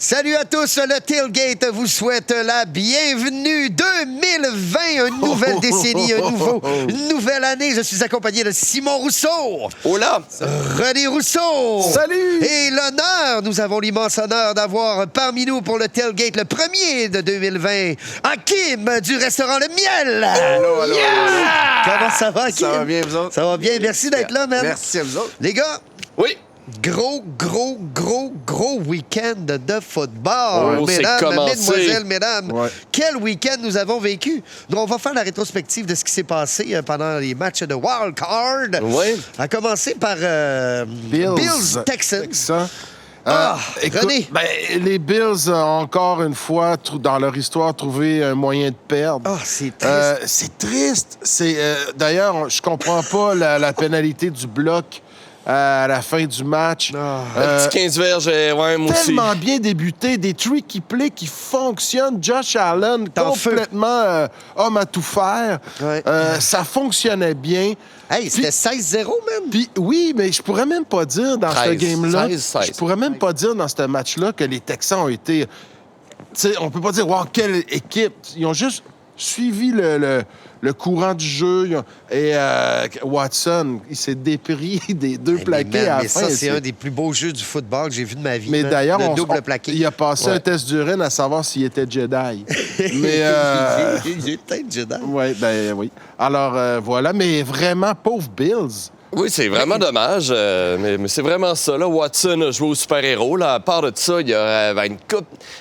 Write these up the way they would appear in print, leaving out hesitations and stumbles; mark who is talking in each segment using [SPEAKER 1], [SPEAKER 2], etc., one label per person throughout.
[SPEAKER 1] Salut à tous, le Tailgate vous souhaite la bienvenue. 2020, une nouvelle décennie, une nouvelle année. Je suis accompagné de Simon Rousseau.
[SPEAKER 2] Hola!
[SPEAKER 1] René Rousseau.
[SPEAKER 3] Salut!
[SPEAKER 1] Et l'honneur, nous avons l'immense honneur d'avoir parmi nous pour le Tailgate, le premier de 2020, Hakim du restaurant Le Miel.
[SPEAKER 3] Allô, allô.
[SPEAKER 1] Yeah! Comment ça va, Hakim?
[SPEAKER 3] Ça va bien, vous autres?
[SPEAKER 1] Ça va bien, merci d'être là, man.
[SPEAKER 3] Merci à vous autres.
[SPEAKER 1] Les gars,
[SPEAKER 2] Oui!
[SPEAKER 1] gros week-end de football.
[SPEAKER 2] Oh,
[SPEAKER 1] mesdames,
[SPEAKER 2] c'est commencé.
[SPEAKER 1] mesdemoiselles, mesdames.
[SPEAKER 3] Ouais.
[SPEAKER 1] Quel week-end nous avons vécu. Donc, on va faire la rétrospective de ce qui s'est passé pendant les matchs de Wild Card.
[SPEAKER 2] Oui.
[SPEAKER 1] À commencer par Bills Texans.
[SPEAKER 3] Écoute,
[SPEAKER 1] René.
[SPEAKER 3] les Bills ont encore une fois, dans leur histoire, trouvé un moyen de perdre.
[SPEAKER 1] Ah, c'est triste.
[SPEAKER 3] C'est triste. D'ailleurs, je comprends pas la pénalité du bloc à la fin du match.
[SPEAKER 2] Un petit 15 verges, ouais, moi aussi.
[SPEAKER 3] Tellement bien débuté, des tricky plays qui fonctionnent. Josh Allen,
[SPEAKER 1] T'en
[SPEAKER 3] complètement homme à tout faire.
[SPEAKER 1] Ouais.
[SPEAKER 3] Ça fonctionnait bien.
[SPEAKER 1] Hey, c'était 16-0, man.
[SPEAKER 3] Puis oui, mais je pourrais même pas dire dans
[SPEAKER 2] 13,
[SPEAKER 3] ce game-là,
[SPEAKER 2] 16.
[SPEAKER 3] je pourrais même pas dire dans ce match-là que les Texans ont été... Tu sais, on peut pas dire, wow, quelle équipe. Ils ont juste suivi le courant du jeu. Et Watson, il s'est dépris des deux plaqués à la fin.
[SPEAKER 1] Ça, c'est un des plus beaux jeux du football que j'ai vu de ma vie.
[SPEAKER 3] Mais
[SPEAKER 1] man.
[SPEAKER 3] d'ailleurs,
[SPEAKER 1] le double plaqué.
[SPEAKER 3] il a passé
[SPEAKER 2] Ouais.
[SPEAKER 3] un test d'urine à savoir s'il était Jedi. Mais
[SPEAKER 1] Il est peut-être Jedi.
[SPEAKER 3] oui. Alors voilà, mais vraiment pauvre Bills.
[SPEAKER 2] Oui, c'est vraiment dommage, mais c'est vraiment ça. Là, Watson a joué au super-héros. Là. À part de ça, il y a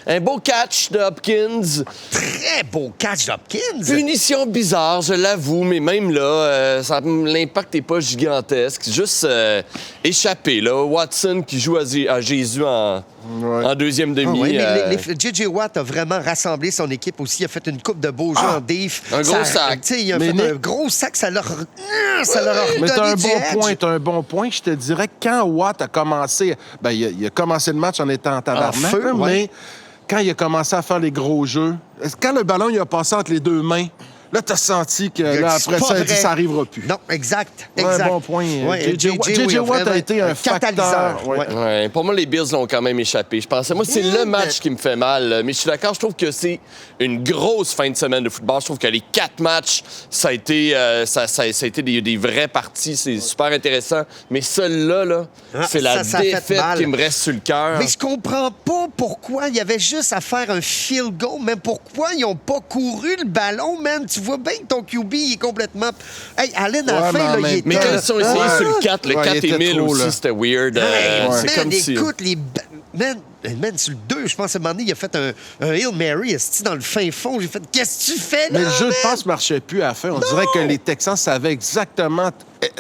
[SPEAKER 2] un beau catch de Hopkins.
[SPEAKER 1] Très beau catch d'Hopkins.
[SPEAKER 2] Punition bizarre, je l'avoue, mais même là, l'impact n'est pas gigantesque. Juste échappé. Là. Watson qui joue à Jésus en deuxième demi.
[SPEAKER 1] Oui, mais J.J. Watt a vraiment rassemblé son équipe aussi. Il a fait une coupe de beaux jeux en diff.
[SPEAKER 2] Un gros sac.
[SPEAKER 1] Tu sais, il a
[SPEAKER 3] Mais
[SPEAKER 1] fait un gros sac. Ça leur a redonné
[SPEAKER 3] Mais t'as
[SPEAKER 1] du edge.
[SPEAKER 3] t'as un bon point. Je te dirais que quand Watt a commencé... Ben, il a commencé le match en étant en tabarnak,
[SPEAKER 1] feu,
[SPEAKER 3] là,
[SPEAKER 1] ouais.
[SPEAKER 3] mais quand il a commencé à faire les gros jeux, quand le ballon il a passé entre les deux mains, là, t'as senti que là,
[SPEAKER 1] C'est
[SPEAKER 3] après
[SPEAKER 1] pas
[SPEAKER 3] ça,
[SPEAKER 1] vrai.
[SPEAKER 3] ça arrivera plus.
[SPEAKER 1] Non, exact.
[SPEAKER 3] Ouais, bon point.
[SPEAKER 1] Ouais,
[SPEAKER 3] J.J. Watt a été un
[SPEAKER 1] catalyseur.
[SPEAKER 3] facteur. Ouais.
[SPEAKER 1] Ouais.
[SPEAKER 2] Ouais, pour moi, les Bills l'ont quand même échappé. Je pensais, moi, c'est le match qui me fait mal. Mais je suis d'accord, je trouve que c'est une grosse fin de semaine de football. Je trouve que les 4 matchs, ça a été, ça a été des vraies parties. C'est super intéressant. Mais celle-là, c'est la
[SPEAKER 1] ça a fait
[SPEAKER 2] défaite
[SPEAKER 1] mal.
[SPEAKER 2] qui me reste sur le cœur.
[SPEAKER 1] Mais je comprends pas pourquoi il y avait juste à faire un field goal, même pourquoi ils ont pas couru le ballon, man. Tu vois bien que ton QB il est complètement... Hey, Allen, à la
[SPEAKER 3] Ouais,
[SPEAKER 1] fin,
[SPEAKER 3] mais en
[SPEAKER 1] là, il
[SPEAKER 3] même
[SPEAKER 1] était...
[SPEAKER 2] Mais quand ils sont essayés sur le 4, le
[SPEAKER 3] Ouais,
[SPEAKER 2] 4
[SPEAKER 3] il
[SPEAKER 2] et
[SPEAKER 3] était
[SPEAKER 2] 1000
[SPEAKER 3] trop,
[SPEAKER 2] aussi,
[SPEAKER 3] là.
[SPEAKER 2] c'était weird.
[SPEAKER 1] Hey,
[SPEAKER 2] C'est
[SPEAKER 1] man,
[SPEAKER 2] comme si...
[SPEAKER 1] écoute, Man, sur le 2, je pense à un moment donné, il a fait un Hail Mary, esti, dans le fin fond. J'ai fait, qu'est-ce que tu fais, là,
[SPEAKER 3] Mais le jeu de
[SPEAKER 1] man?
[SPEAKER 3] passe marchait plus à la fin. On dirait que les Texans savaient exactement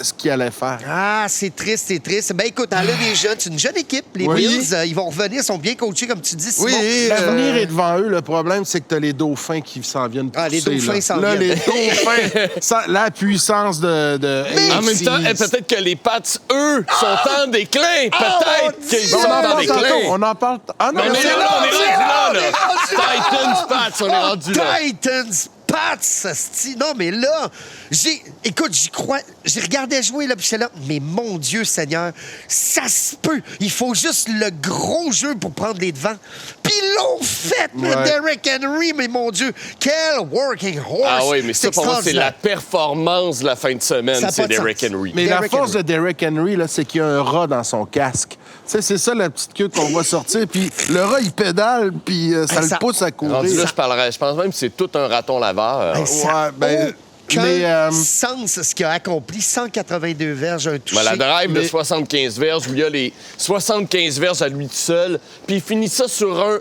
[SPEAKER 3] ce qu'ils allaient faire.
[SPEAKER 1] Ah, c'est triste, c'est triste. Ben écoute, Allen est jeune, c'est une jeune équipe. Les
[SPEAKER 3] Oui.
[SPEAKER 1] Bills, ils vont revenir, ils sont bien coachés, comme tu dis, Simon.
[SPEAKER 3] L'avenir est devant eux. Le problème, c'est que t'as les dauphins qui s'en viennent pousser.
[SPEAKER 1] Ah, les dauphins
[SPEAKER 3] là.
[SPEAKER 1] s'en
[SPEAKER 3] Là,
[SPEAKER 1] viennent.
[SPEAKER 3] les dauphins, la puissance de
[SPEAKER 2] En même temps, peut-être que les Pats, eux, sont en déclin. Peut-être qu'ils sont en déclin.
[SPEAKER 3] On en parle. Ah non,
[SPEAKER 2] Mais on est
[SPEAKER 3] c'est
[SPEAKER 2] là, on est rendu là.
[SPEAKER 1] on est rendu là.
[SPEAKER 2] Titans, Pats, on est rendu là.
[SPEAKER 1] Titans, Pats, asti. Non, mais là, écoute, j'y crois. J'ai regardé jouer, là, puis j'étais là, mais mon Dieu Seigneur, ça se peut. Il faut juste le gros jeu pour prendre les devants. Puis ils l'ont fait, le
[SPEAKER 3] Ouais.
[SPEAKER 1] Derrick Henry, mais mon Dieu, quel working horse.
[SPEAKER 2] Ah oui, mais ça, pour moi, c'est la
[SPEAKER 1] extraordinaire.
[SPEAKER 2] performance de la fin de semaine,
[SPEAKER 1] Ça a
[SPEAKER 2] c'est
[SPEAKER 1] pas de
[SPEAKER 2] Derrick
[SPEAKER 1] sens.
[SPEAKER 2] Henry.
[SPEAKER 3] Mais la
[SPEAKER 1] Derrick
[SPEAKER 3] force
[SPEAKER 1] Henry.
[SPEAKER 3] de Derrick Henry, là, c'est qu'il y a un rat dans son casque. Tu sais, c'est ça la petite queue qu'on va sortir. Puis le rat, il pédale, puis ça
[SPEAKER 1] ça-
[SPEAKER 3] le pousse à courir.
[SPEAKER 2] Rendu là, je pense même que c'est tout un raton laveur.
[SPEAKER 1] Hey, ça
[SPEAKER 3] Ouais, ben,
[SPEAKER 1] aucun
[SPEAKER 3] mais,
[SPEAKER 1] sens ce qu'il a accompli. 182 verges, un touché.
[SPEAKER 2] La drive de
[SPEAKER 3] mais-
[SPEAKER 2] 75 verges, où il y a les 75 verges à lui tout seul, puis il finit ça sur un...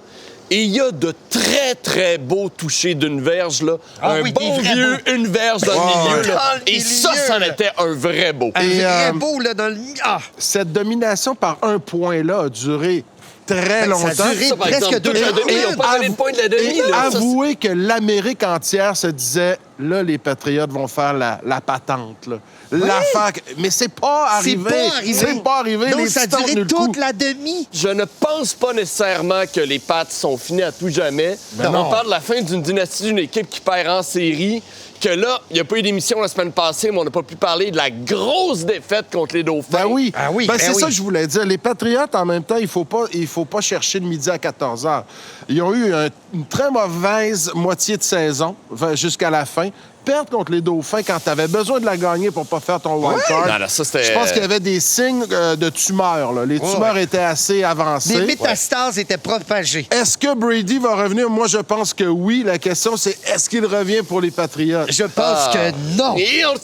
[SPEAKER 2] Et il y a de très, très beaux touchés d'une verge, là.
[SPEAKER 1] Ah
[SPEAKER 2] un
[SPEAKER 1] oui,
[SPEAKER 2] bon
[SPEAKER 1] des vrais
[SPEAKER 2] vieux,
[SPEAKER 1] beaux.
[SPEAKER 2] une verge dans le milieu, là.
[SPEAKER 1] Dans le
[SPEAKER 2] Et ça,
[SPEAKER 1] milieu,
[SPEAKER 2] c'en
[SPEAKER 1] là.
[SPEAKER 2] était un vrai beau.
[SPEAKER 1] Un
[SPEAKER 3] Et,
[SPEAKER 1] vrai beau, là, dans le... Ah!
[SPEAKER 3] cette domination par un point-là a duré très
[SPEAKER 1] Ben, ça a
[SPEAKER 3] longtemps.
[SPEAKER 1] duré
[SPEAKER 2] Ça, par
[SPEAKER 1] presque
[SPEAKER 2] exemple,
[SPEAKER 1] 2
[SPEAKER 2] toute la demi, ils n'ont pas donné
[SPEAKER 3] avou-
[SPEAKER 2] le point de la demi,
[SPEAKER 3] Et
[SPEAKER 2] là.
[SPEAKER 3] avouez que l'Amérique entière se disait là, les Patriotes vont faire la patente. Là. L'affaire... Mais c'est pas arrivé. C'est pas arrivé.
[SPEAKER 1] Non,
[SPEAKER 3] les
[SPEAKER 1] ça a
[SPEAKER 3] Titans ont
[SPEAKER 1] duré
[SPEAKER 3] tenu le coup.
[SPEAKER 1] toute la demi.
[SPEAKER 2] Je ne pense pas nécessairement que les Pats sont finis à tout jamais.
[SPEAKER 3] Ben
[SPEAKER 2] On
[SPEAKER 3] non.
[SPEAKER 2] parle de la fin d'une dynastie d'une équipe qui perd en série. Que là, il n'y a pas eu d'émission la semaine passée, mais on n'a pas pu parler de la grosse défaite contre les Dauphins.
[SPEAKER 3] Ben oui.
[SPEAKER 1] Ah oui,
[SPEAKER 3] Ben,
[SPEAKER 1] ben
[SPEAKER 3] c'est
[SPEAKER 1] oui.
[SPEAKER 3] ça que je voulais dire. Les Patriotes, en même temps, il faut pas chercher le midi à 14 h. Ils ont eu une très mauvaise moitié de saison jusqu'à la fin. Perdre contre les Dauphins quand tu avais besoin de la gagner pour pas faire ton wild card.
[SPEAKER 2] Non, non, ça, c'était-
[SPEAKER 3] Je pense qu'il y avait des signes de tumeurs. Là. Les tumeurs étaient assez avancées.
[SPEAKER 1] Les métastases étaient propagées.
[SPEAKER 3] Est-ce que Brady va revenir? Moi, je pense que oui. La question, c'est est-ce qu'il revient pour les Patriotes?
[SPEAKER 1] Je pense que non.
[SPEAKER 2] Et on ne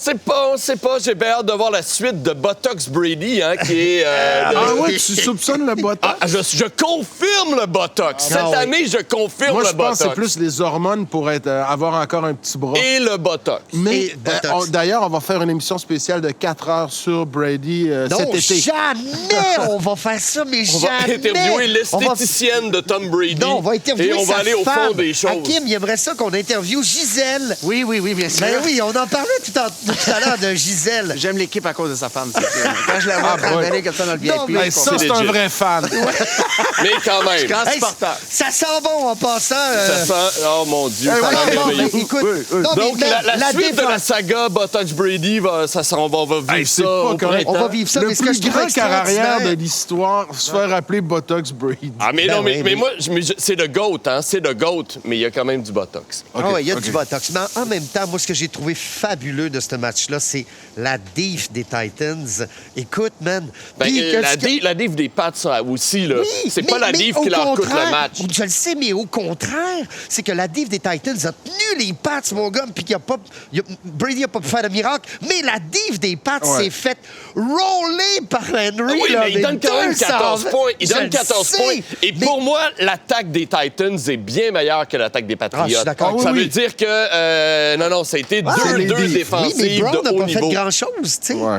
[SPEAKER 2] sait pas. J'ai bien hâte de voir la suite de Botox Brady, hein, qui est...
[SPEAKER 3] Ah oui, tu soupçonnes le Botox?
[SPEAKER 2] Ah, je confirme le Botox. Cette
[SPEAKER 1] oui.
[SPEAKER 2] année, je confirme
[SPEAKER 3] Moi,
[SPEAKER 2] le
[SPEAKER 3] je pense
[SPEAKER 2] Botox.
[SPEAKER 3] que c'est plus les hormones pour avoir encore un petit bras.
[SPEAKER 2] Et le Botox.
[SPEAKER 3] Mais
[SPEAKER 1] Et Botox.
[SPEAKER 3] d'ailleurs, on va faire une émission spéciale de 4 heures sur Brady
[SPEAKER 1] Non,
[SPEAKER 3] cet été.
[SPEAKER 1] jamais on va faire ça, mais
[SPEAKER 2] On va
[SPEAKER 1] jamais.
[SPEAKER 2] interviewer
[SPEAKER 1] On va-
[SPEAKER 2] l'esthéticienne de Tom Brady.
[SPEAKER 1] Non, on va interviewer
[SPEAKER 2] Et on va
[SPEAKER 1] sa
[SPEAKER 2] aller au
[SPEAKER 1] femme.
[SPEAKER 2] fond des choses.
[SPEAKER 1] Hakim, il aimerait ça qu'on interviewe Gisèle.
[SPEAKER 4] Oui, bien sûr.
[SPEAKER 1] Ben oui, on en parlait tout à l'heure de Gisèle.
[SPEAKER 4] J'aime l'équipe à cause de sa femme, c'est sûr. Quand je la vois travailler comme ça dans le VIP,
[SPEAKER 1] Non, mais
[SPEAKER 3] Hey, ça, c'est
[SPEAKER 2] legit.
[SPEAKER 3] un vrai fan.
[SPEAKER 2] Mais quand même.
[SPEAKER 4] grand
[SPEAKER 1] Hey,
[SPEAKER 4] supporter.
[SPEAKER 1] ça sent bon en passant.
[SPEAKER 2] Ça sent... Oh mon Dieu, ça
[SPEAKER 1] Ouais,
[SPEAKER 2] sent
[SPEAKER 1] bon,
[SPEAKER 2] merveilleux.
[SPEAKER 1] ben, écoute, non, mais
[SPEAKER 2] Donc, la suite de la
[SPEAKER 1] défense,
[SPEAKER 2] saga Botox Brady, on va vivre
[SPEAKER 3] Hey, c'est
[SPEAKER 2] ça
[SPEAKER 3] pas
[SPEAKER 2] au
[SPEAKER 3] correct.
[SPEAKER 2] printemps.
[SPEAKER 1] on va vivre ça,
[SPEAKER 3] Le
[SPEAKER 1] mais ce que
[SPEAKER 3] plus
[SPEAKER 1] je trouve
[SPEAKER 3] grand carrière de
[SPEAKER 1] extraordinaire...
[SPEAKER 3] l'histoire, se faire appeler Botox Brady.
[SPEAKER 2] Ah, mais
[SPEAKER 1] Ben
[SPEAKER 2] non,
[SPEAKER 1] oui,
[SPEAKER 2] mais moi, c'est le GOAT, hein? C'est le GOAT, mais il y a quand même du Botox.
[SPEAKER 1] Ah ouais, il y a
[SPEAKER 3] OK.
[SPEAKER 1] du Botox. Mais en même temps, moi, ce que j'ai trouvé fabuleux de ce match-là, c'est la diff des Titans. Écoute, man.
[SPEAKER 2] Ben,
[SPEAKER 1] puis que-
[SPEAKER 2] la div des Pats ça, aussi, là.
[SPEAKER 1] Oui,
[SPEAKER 2] C'est pas la
[SPEAKER 1] mais
[SPEAKER 2] div
[SPEAKER 1] au
[SPEAKER 2] qui leur coûte
[SPEAKER 1] contraire,
[SPEAKER 2] le match.
[SPEAKER 1] Je le sais, mais au contraire, c'est que la div des Titans a tenu les Pats, mon gars, puis Brady n'a pas pu faire de miracle, mais la div des Pats
[SPEAKER 3] Ouais.
[SPEAKER 1] s'est faite roller par Henry.
[SPEAKER 2] Ah oui,
[SPEAKER 1] là,
[SPEAKER 2] mais il donne quand même 14 points. Il
[SPEAKER 1] Je
[SPEAKER 2] donne
[SPEAKER 1] le
[SPEAKER 2] 14
[SPEAKER 1] sais,
[SPEAKER 2] points. Et
[SPEAKER 1] mais-
[SPEAKER 2] pour moi, l'attaque des Titans est bien meilleure que l'attaque des Patriots.
[SPEAKER 1] Ah, je suis d'accord avec
[SPEAKER 2] Ça
[SPEAKER 1] toi.
[SPEAKER 2] veut dire que... non, ça a été
[SPEAKER 3] c'est les
[SPEAKER 2] deux
[SPEAKER 3] divs.
[SPEAKER 1] Oui,
[SPEAKER 2] défensives
[SPEAKER 1] mais Brown
[SPEAKER 2] de
[SPEAKER 1] n'a
[SPEAKER 2] haut
[SPEAKER 1] pas
[SPEAKER 2] niveau.
[SPEAKER 1] fait grand-chose, tu sais.
[SPEAKER 3] Ouais.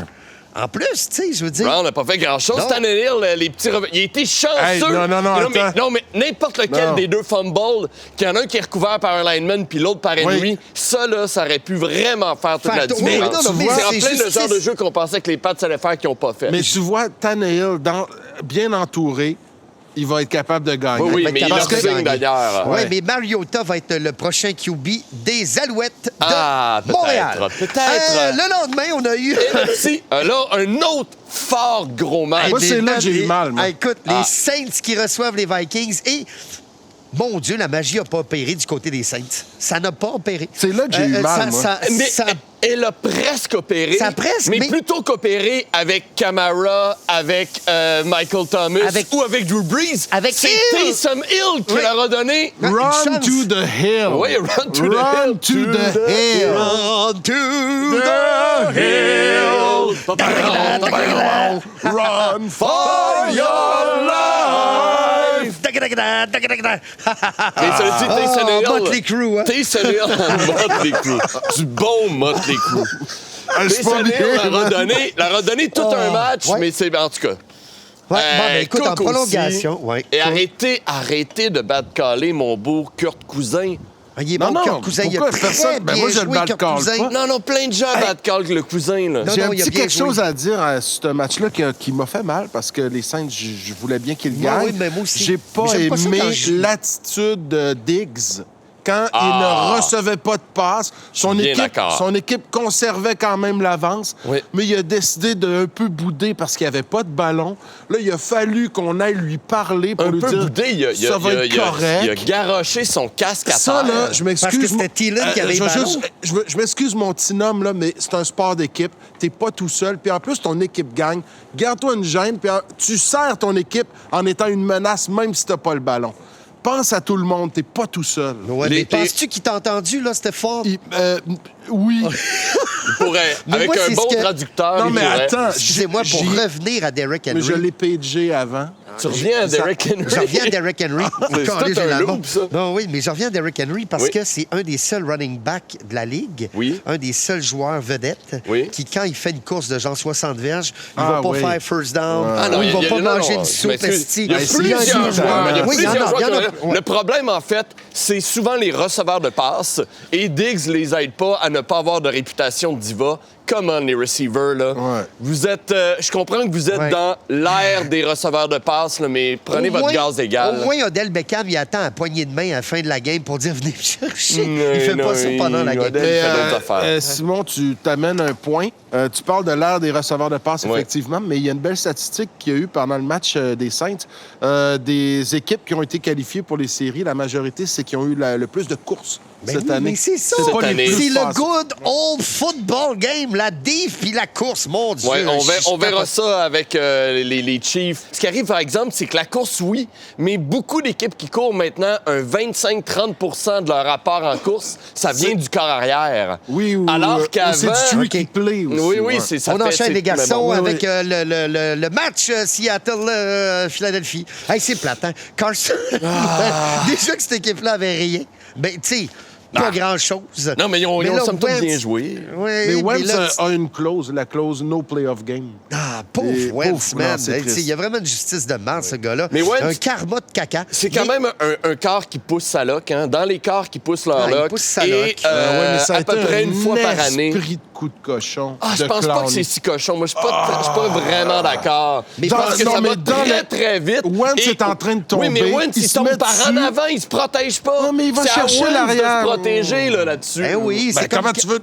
[SPEAKER 1] En plus, tu sais, je veux dire...
[SPEAKER 2] Brown n'a pas fait grand-chose.
[SPEAKER 1] Non.
[SPEAKER 2] Tannehill, les petits... Il a été chanceux.
[SPEAKER 3] Hey, non,
[SPEAKER 2] mais,
[SPEAKER 3] attends.
[SPEAKER 2] non, mais n'importe lequel
[SPEAKER 3] Non.
[SPEAKER 2] des deux fumbles, qu'il y en a un qui est recouvert par un lineman puis l'autre par Henry,
[SPEAKER 3] Oui.
[SPEAKER 2] ça, là, ça aurait pu vraiment faire toute
[SPEAKER 1] Faire
[SPEAKER 2] la
[SPEAKER 1] tout-
[SPEAKER 2] différence.
[SPEAKER 1] oui, non, mais
[SPEAKER 2] c'est en
[SPEAKER 1] c'est
[SPEAKER 2] plein le
[SPEAKER 1] juste-
[SPEAKER 2] genre de jeu qu'on pensait que les Pats allaient faire qu'ils n'ont pas fait.
[SPEAKER 3] Mais tu vois, Tannehill, bien entouré, il va être capable de gagner.
[SPEAKER 2] oui,
[SPEAKER 1] va être
[SPEAKER 2] mais il
[SPEAKER 1] capable
[SPEAKER 2] leur
[SPEAKER 1] de
[SPEAKER 2] signe
[SPEAKER 1] gagner.
[SPEAKER 2] d'ailleurs.
[SPEAKER 1] Oui,
[SPEAKER 3] Ouais.
[SPEAKER 1] mais Mariota va être le prochain QB des Alouettes de
[SPEAKER 2] Ah, peut-être,
[SPEAKER 1] Montréal.
[SPEAKER 2] peut-être.
[SPEAKER 1] Le lendemain, on a eu...
[SPEAKER 2] NFC, là, un autre fort gros match.
[SPEAKER 3] Moi, c'est
[SPEAKER 1] Mais
[SPEAKER 3] là que j'ai eu mal, moi.
[SPEAKER 1] Écoute, les Saints qui reçoivent les Vikings et... Mon Dieu, la magie n'a pas opéré du côté des Saints. Ça n'a pas opéré.
[SPEAKER 3] C'est là que j'ai eu mal, moi.
[SPEAKER 2] Mais
[SPEAKER 1] ça-
[SPEAKER 2] elle a presque opéré.
[SPEAKER 1] Ça a presque,
[SPEAKER 2] mais
[SPEAKER 1] mais-
[SPEAKER 2] plutôt qu'opéré avec Kamara, avec Michael Thomas
[SPEAKER 1] Avec-
[SPEAKER 2] ou avec Drew Brees.
[SPEAKER 1] Avec
[SPEAKER 2] c'est
[SPEAKER 1] Hill.
[SPEAKER 2] Taysom Hill qui
[SPEAKER 1] Oui.
[SPEAKER 2] leur a donné.
[SPEAKER 1] Une
[SPEAKER 3] Run
[SPEAKER 1] chance.
[SPEAKER 3] to the hill.
[SPEAKER 2] Oui, run to the
[SPEAKER 3] Run
[SPEAKER 2] hill.
[SPEAKER 3] to the hill.
[SPEAKER 1] Run to the hill.
[SPEAKER 3] Run for your life.
[SPEAKER 2] Mais ça le dit Taysom Hill.
[SPEAKER 1] Motley Crue, hein?
[SPEAKER 2] Taysom Hill, Motley Crue. Du bon Motley Crue.
[SPEAKER 3] Je suis pas
[SPEAKER 2] Taysom Hill
[SPEAKER 3] bien,
[SPEAKER 2] leur a donné tout un match,
[SPEAKER 1] ouais.
[SPEAKER 2] mais c'est en tout cas.
[SPEAKER 1] Ouais, bon, ben, écoute, en
[SPEAKER 2] Cook aussi.
[SPEAKER 1] prolongation. Ouais.
[SPEAKER 2] Et arrêtez de bad-caller mon beau Kurt Cousin.
[SPEAKER 1] Ah, il est
[SPEAKER 3] Non,
[SPEAKER 1] bon,
[SPEAKER 3] non,
[SPEAKER 1] Kurt Cousin. Il a
[SPEAKER 3] pourquoi
[SPEAKER 1] très
[SPEAKER 3] personne- ben,
[SPEAKER 1] bien
[SPEAKER 3] moi, je le
[SPEAKER 1] joué, Kurt
[SPEAKER 3] balle-calle
[SPEAKER 1] Cousin.
[SPEAKER 3] pas.
[SPEAKER 2] Non, plein de gens bad-call le cousin, là.
[SPEAKER 1] Non,
[SPEAKER 3] J'ai un
[SPEAKER 1] il a
[SPEAKER 3] petit
[SPEAKER 1] bien
[SPEAKER 3] quelque
[SPEAKER 1] joué.
[SPEAKER 3] chose à dire à ce match-là qui m'a fait mal parce que les Saints, je voulais bien qu'ils
[SPEAKER 1] Ouais,
[SPEAKER 3] gagnent.
[SPEAKER 1] oui, mais moi aussi.
[SPEAKER 3] J'ai pas
[SPEAKER 1] Mais j'aime pas ça
[SPEAKER 3] aimé
[SPEAKER 1] quand je-
[SPEAKER 3] l'attitude de Diggs quand il
[SPEAKER 2] Ah.
[SPEAKER 3] ne recevait pas de passe. Son
[SPEAKER 2] bien
[SPEAKER 3] équipe,
[SPEAKER 2] d'accord.
[SPEAKER 3] son équipe conservait quand même l'avance,
[SPEAKER 2] Oui.
[SPEAKER 3] mais il a décidé de un peu bouder parce qu'il n'y avait pas de ballon. Là, il a fallu qu'on aille lui parler pour
[SPEAKER 2] Un
[SPEAKER 3] lui
[SPEAKER 2] peu
[SPEAKER 3] dire
[SPEAKER 2] boudé,
[SPEAKER 3] ça va être correct.
[SPEAKER 2] il a garoché son casque à
[SPEAKER 3] Ça,
[SPEAKER 2] terre.
[SPEAKER 3] là, je m'excuse.
[SPEAKER 1] Parce que c'était Thielen qui avait
[SPEAKER 3] je
[SPEAKER 1] le
[SPEAKER 3] veux
[SPEAKER 1] ballon.
[SPEAKER 3] je m'excuse, mon petit homme, là, mais c'est un sport d'équipe. T'es pas tout seul. Puis en plus, ton équipe gagne. Garde-toi une gêne. Puis tu sers ton équipe en étant une menace, même si t'as pas le ballon. Pense à tout le monde. T'es pas tout seul.
[SPEAKER 1] Ouais,
[SPEAKER 2] Les-
[SPEAKER 1] mais penses-tu qu'il t'a entendu, là? C'était fort.
[SPEAKER 3] Oui.
[SPEAKER 2] Il pourrait,
[SPEAKER 1] Mais
[SPEAKER 2] avec
[SPEAKER 1] moi,
[SPEAKER 2] un
[SPEAKER 1] c'est
[SPEAKER 2] bon
[SPEAKER 1] ce que-
[SPEAKER 2] traductor,
[SPEAKER 3] Non,
[SPEAKER 2] il
[SPEAKER 3] mais
[SPEAKER 2] pourrait.
[SPEAKER 3] attends.
[SPEAKER 1] Excusez-moi, pour
[SPEAKER 3] j'y-
[SPEAKER 1] revenir à Derrick
[SPEAKER 3] Mais je
[SPEAKER 1] Henry.
[SPEAKER 3] l'ai pagé avant.
[SPEAKER 2] Tu reviens à Derrick Henry.
[SPEAKER 1] Je reviens à Derrick Henry.
[SPEAKER 2] C'est
[SPEAKER 1] Calé,
[SPEAKER 2] tout
[SPEAKER 1] j'ai
[SPEAKER 2] un
[SPEAKER 1] la
[SPEAKER 2] loop,
[SPEAKER 1] honte.
[SPEAKER 2] ça.
[SPEAKER 1] Non, oui, mais je reviens à Derrick Henry parce
[SPEAKER 2] Oui.
[SPEAKER 1] que c'est un des seuls running backs de la Ligue.
[SPEAKER 2] Oui.
[SPEAKER 1] Un des seuls joueurs vedettes
[SPEAKER 2] Oui.
[SPEAKER 1] qui, quand il fait une course de genre 60 verges, il
[SPEAKER 3] Ah,
[SPEAKER 1] va pas
[SPEAKER 3] oui.
[SPEAKER 1] faire first down,
[SPEAKER 2] Ah non,
[SPEAKER 1] ou il va pas
[SPEAKER 2] non,
[SPEAKER 1] manger
[SPEAKER 2] non,
[SPEAKER 1] une soupe.
[SPEAKER 2] mais excuse,
[SPEAKER 1] esti.
[SPEAKER 2] il y a
[SPEAKER 1] Il y a
[SPEAKER 2] plusieurs
[SPEAKER 1] un
[SPEAKER 2] joueurs. Il y a
[SPEAKER 1] Oui, il y en
[SPEAKER 2] plusieurs
[SPEAKER 1] a,
[SPEAKER 2] joueurs
[SPEAKER 1] il y en a.
[SPEAKER 2] qui ont- Le problème, en fait, c'est souvent les receveurs de passes et Diggs les aide pas à ne pas avoir de réputation de diva. Come on, les receivers, là.
[SPEAKER 3] Ouais.
[SPEAKER 2] Vous êtes... je comprends que vous êtes
[SPEAKER 1] Ouais.
[SPEAKER 2] dans l'ère des receveurs de passes, là, mais prenez
[SPEAKER 1] Au
[SPEAKER 2] votre
[SPEAKER 1] moins-
[SPEAKER 2] gaz égal.
[SPEAKER 1] Au moins, Odell Beckham, il attend à poignée de main à la fin de la game pour dire venez me chercher.
[SPEAKER 2] Non,
[SPEAKER 1] il fait
[SPEAKER 2] non,
[SPEAKER 1] pas ça pendant la game.
[SPEAKER 2] Odell-
[SPEAKER 3] Mais,
[SPEAKER 2] fait d'autres affaires.
[SPEAKER 3] Simon, tu t'amènes un point. Tu parles de l'ère des receveurs de passe,
[SPEAKER 2] Ouais.
[SPEAKER 3] effectivement, mais il y a une belle statistique qu'il y a eu pendant le match des Saints. Des équipes qui ont été qualifiées pour les séries, la majorité, c'est qui ont eu le plus de courses
[SPEAKER 1] Ben
[SPEAKER 3] cette
[SPEAKER 1] oui,
[SPEAKER 3] année.
[SPEAKER 1] mais c'est ça.
[SPEAKER 2] Cette
[SPEAKER 3] pas les
[SPEAKER 2] année.
[SPEAKER 3] plus
[SPEAKER 1] C'est le
[SPEAKER 3] fast.
[SPEAKER 1] good old football game, la div puis la course, mon Dieu.
[SPEAKER 2] Ouais, on verra
[SPEAKER 1] capote.
[SPEAKER 2] ça avec les Chiefs. Ce qui arrive, par exemple, c'est que la course, oui, mais beaucoup d'équipes qui courent maintenant, un 25-30 de leur rapport en course, ça vient du corps arrière.
[SPEAKER 3] Oui, ou
[SPEAKER 2] Alors qu'avant...
[SPEAKER 3] c'est du street
[SPEAKER 1] OK.
[SPEAKER 3] play aussi.
[SPEAKER 2] Oui, oui,
[SPEAKER 3] ouais.
[SPEAKER 2] c'est ça.
[SPEAKER 1] On
[SPEAKER 2] fait-
[SPEAKER 1] enchaîne
[SPEAKER 2] c'est-
[SPEAKER 1] les garçons
[SPEAKER 2] mais bon.
[SPEAKER 3] oui,
[SPEAKER 1] avec
[SPEAKER 3] oui.
[SPEAKER 1] le match Seattle-Philadelphie. Hey, c'est plate, hein? Carson.
[SPEAKER 2] Ah.
[SPEAKER 1] Déjà que cette équipe-là avait rien. Ben, tu sais, pas grand-chose.
[SPEAKER 2] Non, mais ils ont
[SPEAKER 1] là,
[SPEAKER 2] somme toute
[SPEAKER 1] Wentz-
[SPEAKER 2] bien joué.
[SPEAKER 1] Oui,
[SPEAKER 3] Mais Wentz
[SPEAKER 1] là,
[SPEAKER 3] a une clause, la clause no playoff game.
[SPEAKER 1] Ah,
[SPEAKER 3] Et
[SPEAKER 1] pauvre Wentz,
[SPEAKER 3] pauvre,
[SPEAKER 1] man.
[SPEAKER 3] non, c'est
[SPEAKER 1] Hey, tu sais,
[SPEAKER 3] triste.
[SPEAKER 1] il y a vraiment une justice de merde, ce gars-là.
[SPEAKER 2] Mais Wentz-
[SPEAKER 1] Un karma de caca.
[SPEAKER 2] C'est quand
[SPEAKER 1] Mais-
[SPEAKER 2] même un quart qui pousse sa loc. Hein? Dans les quarts qui poussent leur
[SPEAKER 1] Ah, il
[SPEAKER 2] loc.
[SPEAKER 1] pousse sa
[SPEAKER 2] et
[SPEAKER 1] loc.
[SPEAKER 3] Ouais, mais ça a
[SPEAKER 2] à peu
[SPEAKER 3] été
[SPEAKER 2] près
[SPEAKER 3] un
[SPEAKER 2] une fois par année.
[SPEAKER 3] esprit de coup de cochon.
[SPEAKER 2] Ah, je
[SPEAKER 3] de
[SPEAKER 2] pense pas
[SPEAKER 3] clown.
[SPEAKER 2] que c'est si cochon. Moi, je suis pas vraiment d'accord.
[SPEAKER 1] Mais
[SPEAKER 2] Je pense
[SPEAKER 3] dans-
[SPEAKER 2] que
[SPEAKER 3] non,
[SPEAKER 2] ça
[SPEAKER 3] mais
[SPEAKER 2] va
[SPEAKER 3] dans
[SPEAKER 2] très,
[SPEAKER 3] le-
[SPEAKER 2] très vite.
[SPEAKER 3] Wentz
[SPEAKER 2] Et-
[SPEAKER 3] est en train de tomber.
[SPEAKER 2] Oui, mais Wentz,
[SPEAKER 3] Il
[SPEAKER 2] il
[SPEAKER 3] se
[SPEAKER 2] tombe
[SPEAKER 3] met
[SPEAKER 2] par en
[SPEAKER 3] dessus.
[SPEAKER 2] avant. Il se protège pas.
[SPEAKER 3] Non, mais il va
[SPEAKER 2] C'est à
[SPEAKER 3] chercher
[SPEAKER 2] Wentz
[SPEAKER 3] l'arrière.
[SPEAKER 2] de se protéger là-dessus.
[SPEAKER 1] Ben oui,
[SPEAKER 3] Ben,
[SPEAKER 1] c'est comme...
[SPEAKER 3] comment tu veux...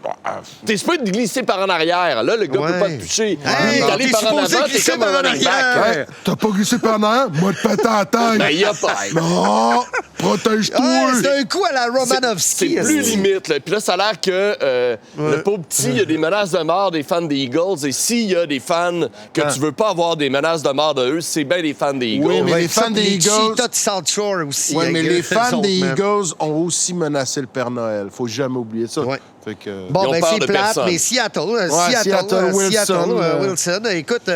[SPEAKER 2] T'es supposé te glisser par en arrière. Là, le gars
[SPEAKER 1] Ouais.
[SPEAKER 2] peut pas te toucher.
[SPEAKER 1] Hey,
[SPEAKER 2] Lui, t'es
[SPEAKER 1] t'es
[SPEAKER 2] par en
[SPEAKER 1] supposé
[SPEAKER 2] avant, t'es
[SPEAKER 1] glisser
[SPEAKER 2] comme un
[SPEAKER 1] par en
[SPEAKER 2] running back.
[SPEAKER 1] arrière.
[SPEAKER 3] Hey, t'as pas glissé pendant? Moi, te péter à la tête.
[SPEAKER 2] Ben, y a pas.
[SPEAKER 3] Non, protège-toi.
[SPEAKER 1] Ouais, c'est un coup à la
[SPEAKER 2] C'est
[SPEAKER 1] Romanovski.
[SPEAKER 2] plus
[SPEAKER 1] esti.
[SPEAKER 2] limite. Là. Puis là, ça a l'air que le pauvre petit, il y a des menaces de mort des fans des Eagles. Et s'il y a des fans que tu veux pas avoir des menaces de mort de eux, c'est bien des fans des Eagles.
[SPEAKER 3] Oui, mais
[SPEAKER 1] Ouais,
[SPEAKER 3] les fans des
[SPEAKER 1] les
[SPEAKER 3] Eagles...
[SPEAKER 1] Cheetahs de South Shore aussi.
[SPEAKER 3] Oui,
[SPEAKER 1] avec
[SPEAKER 3] mais
[SPEAKER 1] eux,
[SPEAKER 3] les
[SPEAKER 1] eux
[SPEAKER 3] fans
[SPEAKER 1] autres,
[SPEAKER 3] des
[SPEAKER 1] man.
[SPEAKER 3] Eagles ont aussi menacé le Père Noël. Faut jamais oublier ça.
[SPEAKER 1] Ouais.
[SPEAKER 3] Fait que...
[SPEAKER 1] Bon,
[SPEAKER 2] Ils ont
[SPEAKER 1] ben
[SPEAKER 2] peur
[SPEAKER 1] c'est
[SPEAKER 2] de
[SPEAKER 1] plate,
[SPEAKER 2] personne.
[SPEAKER 1] mais Seattle,
[SPEAKER 3] Wilson,
[SPEAKER 1] Wilson. Écoute,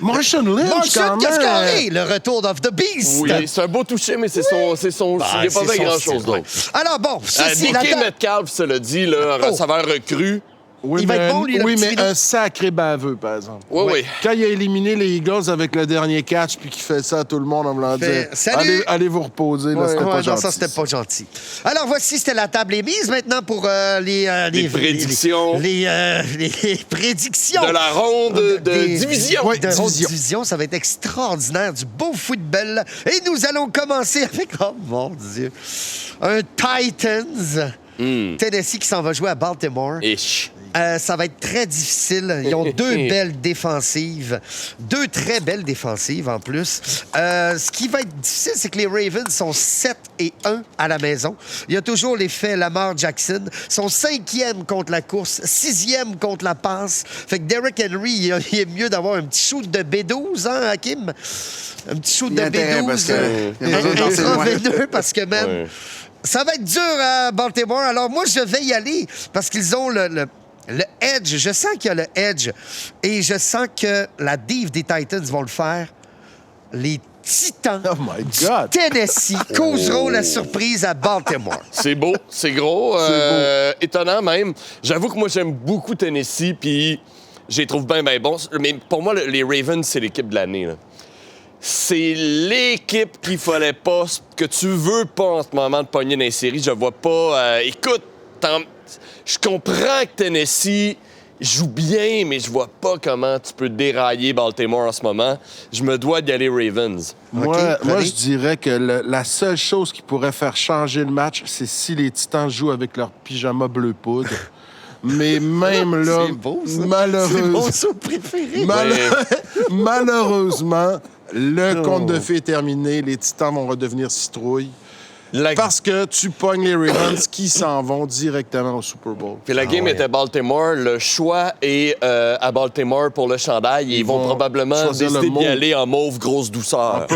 [SPEAKER 3] Marshawn Lynch,
[SPEAKER 1] Marshall
[SPEAKER 3] quand même.
[SPEAKER 1] Cascaré, le retour of the Beast.
[SPEAKER 2] Oui, c'est un beau toucher, mais c'est son. Il n'y a pas
[SPEAKER 1] c'est
[SPEAKER 2] fait
[SPEAKER 1] son
[SPEAKER 2] grand-chose
[SPEAKER 1] style, ouais.
[SPEAKER 2] d'autre.
[SPEAKER 1] Alors bon, ça, c'est la
[SPEAKER 2] DK
[SPEAKER 1] table.
[SPEAKER 2] Metcalf, cela dit, là,
[SPEAKER 1] Oh.
[SPEAKER 2] receveur recru.
[SPEAKER 3] Oui,
[SPEAKER 1] Il va
[SPEAKER 3] mais,
[SPEAKER 1] être bon, lui, le
[SPEAKER 3] oui,
[SPEAKER 1] petit
[SPEAKER 3] mais
[SPEAKER 1] Vino.
[SPEAKER 3] un sacré baveux, par exemple.
[SPEAKER 2] Oui, oui.
[SPEAKER 3] Quand il a éliminé les Eagles avec le dernier catch puis qu'il fait ça à tout le monde en voulant dire
[SPEAKER 1] Salut!
[SPEAKER 3] allez vous reposer, là, c'était
[SPEAKER 1] Ouais,
[SPEAKER 3] pas
[SPEAKER 1] non,
[SPEAKER 3] gentil.
[SPEAKER 1] ça, c'était pas gentil. Alors, voici, c'était la table émise maintenant pour les
[SPEAKER 2] prédictions.
[SPEAKER 1] Les prédictions.
[SPEAKER 2] De la ronde de
[SPEAKER 1] Des-
[SPEAKER 2] division.
[SPEAKER 3] Ouais.
[SPEAKER 1] de ronde
[SPEAKER 3] division.
[SPEAKER 1] division. Ça va être extraordinaire, du beau football. Et nous allons commencer avec, oh mon Dieu, un Titans. Tennessee qui s'en va jouer à Baltimore.
[SPEAKER 2] Ish.
[SPEAKER 1] Ça va être très difficile. Ils ont deux belles défensives. Deux très belles défensives, en plus. Ce qui va être difficile, c'est que les Ravens sont 7-1 à la maison. Il y a toujours l'effet Lamar Jackson. Ils sont 5e contre la course, 6e contre la passe. Fait que Derrick Henry, il est mieux d'avoir un petit shoot de B12, hein, Hakim? Un petit shoot
[SPEAKER 4] Il y a
[SPEAKER 1] de
[SPEAKER 4] intérêt,
[SPEAKER 1] B12.
[SPEAKER 4] parce que il y a besoin de lancer loin.
[SPEAKER 1] Intraveineux, parce que même...
[SPEAKER 2] Ouais.
[SPEAKER 1] Ça va être dur à Baltimore. Alors, moi, je vais y aller parce qu'ils ont le edge. Je sens qu'il y a le edge. Et je sens que la div des Titans vont le faire. Les Titans
[SPEAKER 3] Oh my
[SPEAKER 1] du
[SPEAKER 3] God.
[SPEAKER 1] Tennessee causeront la surprise à Baltimore.
[SPEAKER 2] C'est beau, c'est gros, étonnant même. J'avoue que moi, j'aime beaucoup Tennessee, puis je les trouve bien bons. Mais pour moi, les Ravens, c'est l'équipe de l'année, là. C'est l'équipe qu'il fallait pas, que tu veux pas en ce moment de pogner dans les séries. Je vois pas... écoute, je comprends que Tennessee joue bien, mais je vois pas comment tu peux dérailler Baltimore en ce moment. Je me dois d'y aller Ravens.
[SPEAKER 3] Moi,
[SPEAKER 1] OK,
[SPEAKER 3] moi,
[SPEAKER 1] René?
[SPEAKER 3] je dirais que la seule chose qui pourrait faire changer le match, c'est si les Titans jouent avec leur pyjama bleu poudre. Mais même là,
[SPEAKER 1] C'est beau, ça. C'est mon
[SPEAKER 3] malheureusement,
[SPEAKER 1] saut préféré.
[SPEAKER 3] malheureusement, le conte de fées est terminé. Les Titans vont redevenir citrouilles. parce que tu pognes les Ravens qui s'en vont directement au Super Bowl.
[SPEAKER 2] Puis la game était Baltimore. Le choix est à Baltimore pour le chandail. Ils vont probablement
[SPEAKER 3] choisir
[SPEAKER 2] décider
[SPEAKER 3] le mauve.
[SPEAKER 2] d'y aller en mauve grosse douceur.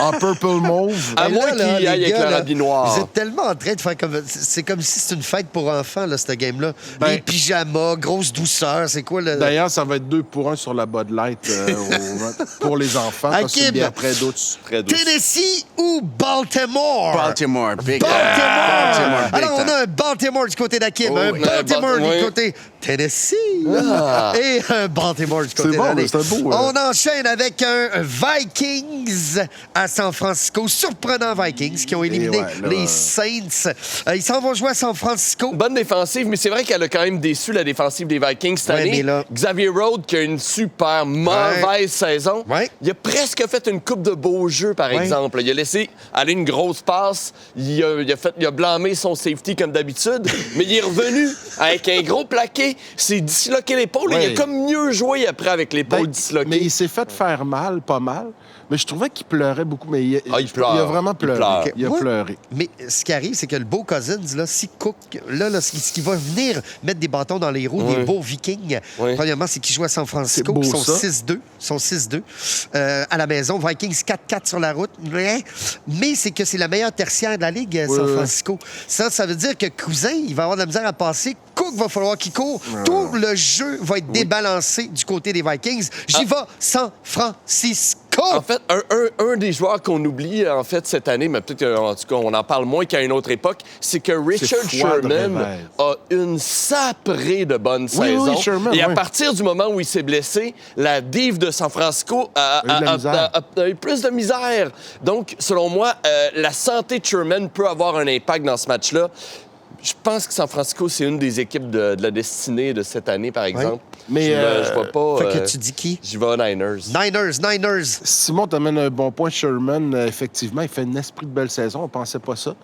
[SPEAKER 3] En purple mauve.
[SPEAKER 2] À
[SPEAKER 1] Mais
[SPEAKER 2] moins
[SPEAKER 1] là,
[SPEAKER 2] qu'il y
[SPEAKER 1] les
[SPEAKER 2] aille avec
[SPEAKER 1] gars,
[SPEAKER 2] le
[SPEAKER 1] là,
[SPEAKER 2] habit noir.
[SPEAKER 1] Vous êtes tellement en train de faire comme... C'est comme si c'était une fête pour enfants, là, cette game-là.
[SPEAKER 3] Ben-
[SPEAKER 1] Les pyjamas, grosse douceur, c'est quoi le...
[SPEAKER 3] D'ailleurs, ça va être 2 pour 1 sur la Bud Light pour les enfants. Parce que c'est une
[SPEAKER 1] Hakim.
[SPEAKER 3] bière très douce.
[SPEAKER 2] Très douce.
[SPEAKER 1] Tennessee ou Baltimore?
[SPEAKER 4] Baltimore, big
[SPEAKER 1] Baltimore!
[SPEAKER 4] big
[SPEAKER 1] Alors, on
[SPEAKER 4] time.
[SPEAKER 1] a un Baltimore du côté d'Hakim,
[SPEAKER 4] Oh,
[SPEAKER 1] un
[SPEAKER 4] oui.
[SPEAKER 1] Baltimore
[SPEAKER 2] Oui.
[SPEAKER 1] du côté Tennessee et un Baltimore du côté
[SPEAKER 3] C'est bon,
[SPEAKER 1] d'Annie.
[SPEAKER 3] c'est un beau,
[SPEAKER 1] On enchaîne avec un Vikings à San Francisco. Surprenant Vikings qui ont éliminé
[SPEAKER 3] ouais, là,
[SPEAKER 1] les Saints. Ils s'en vont jouer à San Francisco.
[SPEAKER 2] Bonne défensive, mais c'est vrai qu'elle a quand même déçu la défensive des Vikings cette
[SPEAKER 1] Ouais,
[SPEAKER 2] année.
[SPEAKER 1] mais là-
[SPEAKER 2] Xavier Rhodes, qui a une super mauvaise saison,
[SPEAKER 1] Ouais.
[SPEAKER 2] il a presque fait une coupe de beaux jeux, par exemple. Il a laissé aller une grosse passe, il a blâmé son safety comme d'habitude, mais il est revenu avec un gros plaqué, s'est disloqué l'épaule, et
[SPEAKER 3] Ouais.
[SPEAKER 2] il a comme mieux joué après avec l'épaule
[SPEAKER 3] Ben,
[SPEAKER 2] disloquée.
[SPEAKER 3] mais il s'est fait faire mal, pas mal. Mais je trouvais qu'il pleurait beaucoup. Mais il
[SPEAKER 2] pleure.
[SPEAKER 3] il a vraiment
[SPEAKER 2] Il
[SPEAKER 3] pleuré.
[SPEAKER 2] pleure.
[SPEAKER 3] Il a
[SPEAKER 1] Ouais.
[SPEAKER 3] pleuré.
[SPEAKER 1] Mais ce qui arrive, c'est que le beau Cousins, là, si Cook, là, ce qui va venir mettre des bâtons dans les roues des beaux Vikings,
[SPEAKER 2] Ouais.
[SPEAKER 1] premièrement, c'est qu'ils jouent à San Francisco,
[SPEAKER 3] C'est beau,
[SPEAKER 1] qui sont
[SPEAKER 3] ça.
[SPEAKER 1] 6-2. Ils sont 6-2 à la maison. Vikings 4-4 sur la route. Mais c'est que c'est la meilleure tertiaire de la Ligue, San
[SPEAKER 3] ouais.
[SPEAKER 1] Francisco. Ça veut dire que Cousin, il va avoir de la misère à passer. Cook va falloir qu'il court. Tout le jeu va être débalancé du côté des Vikings. J'y vais, San Francisco.
[SPEAKER 2] En fait, un des joueurs qu'on oublie en fait cette année, mais peut-être qu'en tout cas on en parle moins qu'à une autre époque, c'est que Richard
[SPEAKER 3] froid de
[SPEAKER 2] Sherman
[SPEAKER 3] revers.
[SPEAKER 2] a une saprée de bonne saison.
[SPEAKER 3] Sherman,
[SPEAKER 2] et à
[SPEAKER 3] oui.
[SPEAKER 2] partir du moment où il s'est blessé, la div de San Francisco
[SPEAKER 3] eu de la misère.
[SPEAKER 2] a eu plus de misère. Donc, selon moi, la santé de Sherman peut avoir un impact dans ce match-là. Je pense que San Francisco, c'est une des équipes de la destinée de cette année, par exemple.
[SPEAKER 3] Mais,
[SPEAKER 2] je vois pas.
[SPEAKER 1] Fait que tu dis qui?
[SPEAKER 2] J'y vais aux Niners.
[SPEAKER 1] Niners.
[SPEAKER 3] Simon t'amène un bon point. Sherman, effectivement, il fait un esprit de belle saison. On pensait pas ça.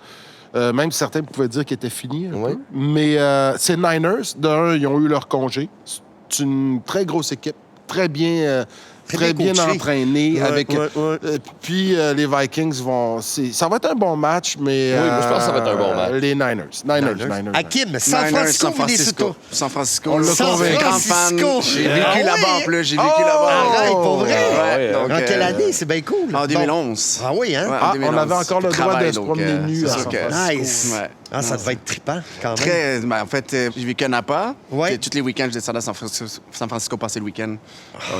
[SPEAKER 3] Même certains pouvaient dire qu'il était fini. Un
[SPEAKER 2] Oui.
[SPEAKER 3] peu. Mais c'est Niners. D'un, ils ont eu leur congé. C'est une très grosse équipe. Très bien
[SPEAKER 1] bien coachée.
[SPEAKER 3] entraînée.
[SPEAKER 1] Ouais,
[SPEAKER 3] avec,
[SPEAKER 1] ouais.
[SPEAKER 3] puis les Vikings vont... Ça va être un bon match, mais...
[SPEAKER 2] Oui, moi, je pense que ça va être un bon match.
[SPEAKER 3] Les Niners.
[SPEAKER 1] Hakim, San
[SPEAKER 4] Niners,
[SPEAKER 1] Francisco, Minnesota.
[SPEAKER 4] San Francisco.
[SPEAKER 3] On l'a
[SPEAKER 4] Je suis
[SPEAKER 3] convaincu.
[SPEAKER 4] un grand fan.
[SPEAKER 1] Francisco.
[SPEAKER 4] J'ai vécu
[SPEAKER 1] Ah
[SPEAKER 4] là-bas
[SPEAKER 1] oui?
[SPEAKER 4] en plus. J'ai vécu là-bas.
[SPEAKER 1] Arrête, pour vrai?
[SPEAKER 2] ouais.
[SPEAKER 4] Donc,
[SPEAKER 1] En quelle année? C'est bien cool.
[SPEAKER 4] En
[SPEAKER 1] Bon.
[SPEAKER 4] 2011.
[SPEAKER 1] Ah oui, hein?
[SPEAKER 4] Ouais, en
[SPEAKER 3] Ah,
[SPEAKER 4] 2011.
[SPEAKER 3] on avait encore le droit
[SPEAKER 4] Travail,
[SPEAKER 3] de se
[SPEAKER 4] donc,
[SPEAKER 3] promener nu
[SPEAKER 4] c'est
[SPEAKER 3] à
[SPEAKER 4] sûr
[SPEAKER 3] San
[SPEAKER 4] que-
[SPEAKER 3] Francisco.
[SPEAKER 1] Nice.
[SPEAKER 4] Ouais.
[SPEAKER 1] Ah, ça devait être trippant, quand même.
[SPEAKER 4] Très. Ben, en fait, j'ai vécu à Napa.
[SPEAKER 1] Ouais.
[SPEAKER 4] Puis tous les week-ends, je descendais à San Francisco passer le week-end. Donc,